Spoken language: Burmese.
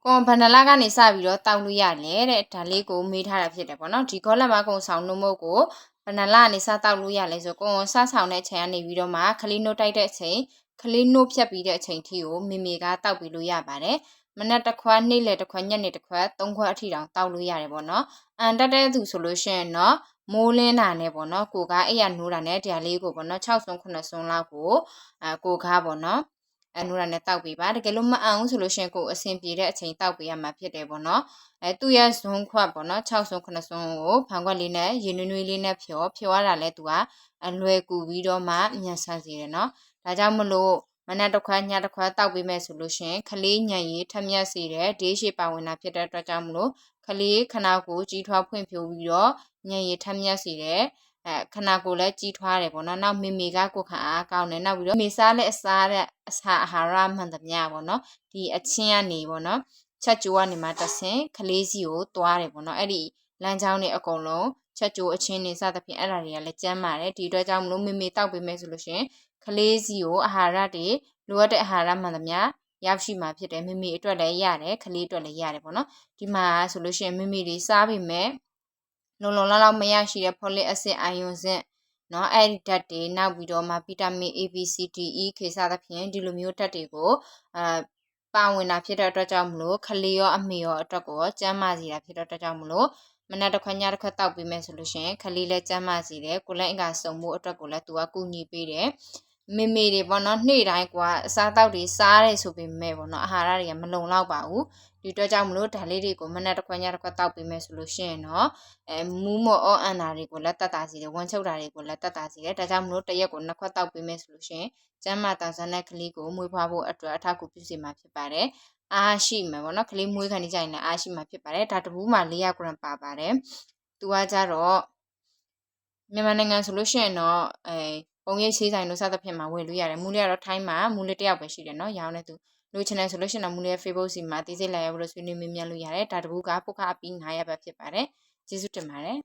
ကွန်ဗနလာကနေစပြီးတော့တောက်လို့ရတယ်တဲ့ဒါလေးကိုမေးထားတာဖြစ်တယ်ပေါ့နော်ဒီကောလက်မကုံဆောင်နှုတ်မုတ်ကိုဗနလာကနေစတောက်လို့ရလဲဆိုကွန်စဆောင်တဲ့အချိန်ကနေပြီးတော့မှခလေးနှုတ်တိုက်တဲ့အချိန်ခလေးနှုတ်ဖြတ်ပြီးတဲ့အချိန်ထိကိုမေမေကတောက်ပြီးလို့ရပါတယ်မနက်တစ်ခွက်နေ့လယ်တစ်ခွက်ညနေတစ်ခွက်သုံးခွက်အထိတောင်တောက်လို့ရတယ်ပေါ့နော်အန်တက်တဲ့သူဆိုလို့ရှိရင်တော့မိုးလင်းတာနဲ့ပေါ့နော်ကိုကအဲ့ရနိုးတာနဲ့တရားလေးကိုပေါ့နော်6ဆွန်း9ဆွန်းလောက်ကိုကိုကားပေါ့နော်နိုးတာနဲ့တောက်ပေးပါတကယ်လို့မအံဘူးဆိုလို့ရှင်ကိုအဆင်ပြေတဲ့အချိန်တောက်ပေးရမှာဖြစ်တယ်ပေါ့နော်သူ့ရဲ့ဇွန်းခွက်ပေါ့နော်6ဆွန်း9ဆွန်းကိုဖန်ခွက်လေးနဲ့ရေနွေးနွေးလေးနဲ့ဖြောရတာလဲသူကအလွယ်ကူပြီးတော့မှမြန်ဆန်စေတယ်နော်ဒါကြောင့်မလို့မနက်တစ်ခွက်ညတစ်ခွက်တောက်ပေးမယ်ဆိုလို့ရှင်ခလေးညံရီထမြက်စေတဲ့ဒေးရှိပါဝင်တာဖြစ်တဲ့အတွက်ကြောင့်မလို့ခလေးခနာကိုကြီးထွားဖွင့်ဖြိုးပြီးတော့ညံရီထမြက်စေတဲ့ခနာကိုလည်းကြီးထွားတယ်ပေါ့နော်နောက်မေမေကကိုခံအားကောင်းတယ်နောက်ပြီးတော့မေစားလည်းအစားတဲ့အစာအာဟာရမှန်သမျှပေါ့နော်ဒီအချင်းကနေပေါ့နော်ချက်ကျိုးကနေမှတဆင်ခလေးစီကိုတွားတယ်ပေါ့နော်အဲ့ဒီလမ်းကြောင်းတွေအကုန်လုံးချက်ကျိုးအချင်းနေစသဖြင့်အဲ့ဒါတွေကလည်းကျန်းမာတယ်ဒီအတွက်ကြောင့်မလို့မေမေတောက်ပေးမယ်ဆိုလို့ရှင်ခလေးစီကိုအာဟာရတွေလိုအပ်တဲ့အာဟာရမှန်သမျှရောက်ရှိမှာဖြစ်တယ်မေမေအတွက်လည်းရတယ်ခလေးအတွက်လည်းရတယ်ပေါ့နော်ဒီမှာဆိုလို့ရှိရင်မေမေတွေစားပြီးမဲ့လုံလုံလောက်မရရှိတဲ့ folic acid iron zinc เนาะအဲ့ဒီဓာတ်တွေနောက်ပြီးတော့မှဗီတာမင် A B C D E K စသဖြင့်ဒီလိုမျိုးဓာတ်တွေကိုပါဝင်တာဖြစ်တဲ့အတွက်ကြောင့်မလို့ခလေးရောအမေရောအတွက်ကိုကျန်းမာစေတာဖြစ်တဲ့အတွက်ကြောင့်မလို့မနက်တစ်ခွက်ညတစ်ခွက်တောက်ပေးမယ်ဆိုလို့ရှိရင်ခလေးလည်းကျန်းမာစေတယ်ကိုလည်းအင်္ဂါစုံမှုအတွက်ကိုလည်းသူကကူညီပေးတယ်မေမေတွေပေါ့နော်နေ့တိုင်းကွာအစားတောက်တွေစားတယ်ဆိုပေမဲ့ပေါ့နော်အာဟာရတွေကမလုံလောက်ပါဘူးဒီအတွက်ကြောင့်မလို့ဒါလေးတွေကိုမနက်တစ်ခွက်ညတစ်ခွက်တောက်ပေးမယ်ဆိုလို့ရှိရင်တော့မူးမော့အောအန်တာတွေကိုလည်းတတ်တာစီတယ်ဝမ်းချုပ်တာတွေကိုလည်းတတ်တာစီတယ်ဒါကြောင့်မလို့တစ်ရက်ကိုနှစ်ခွက်တောက်ပေးမယ်ဆိုလို့ရှိရင်ကျန်းမာတန်ဆန်းတဲ့ကလေးကိုမွေးဖွားဖို့အတွက်အထောက်အကူပြုစေမှာဖြစ်ပါတယ်အားရှိမှာပေါ့နော်ကလေးမွေးခံနေကြရင်လည်းအားရှိမှာဖြစ်ပါတယ်ဒါတပူးမှာ400 gram ပါပါတယ်သူကကြတော့မြန်မာနိုင်ငံဆိုလို့ရှိရင်တော့ပုံရိပ်ဆေးဆိုင်တို့စသဖြင့်မှာဝယ်လို့ရတယ်မူလေးကတော့ထိုင်းမှာမူလေးတစ်ယောက်ပဲရှိတယ်နော်ရောင်းနေသူလို channel ဆိုလို့ရှိရင်တော့မူလေးရဲ့ Facebook စီမှာအသေးစိတ်လိုက်ရဖို့လို့ဆွေးနွေးမေးမြန်းလို့ရတယ်ဒါတပူးကပုခအပီး900ပဲဖြစ်ပါတယ်ကျေးဇူးတင်ပါတယ်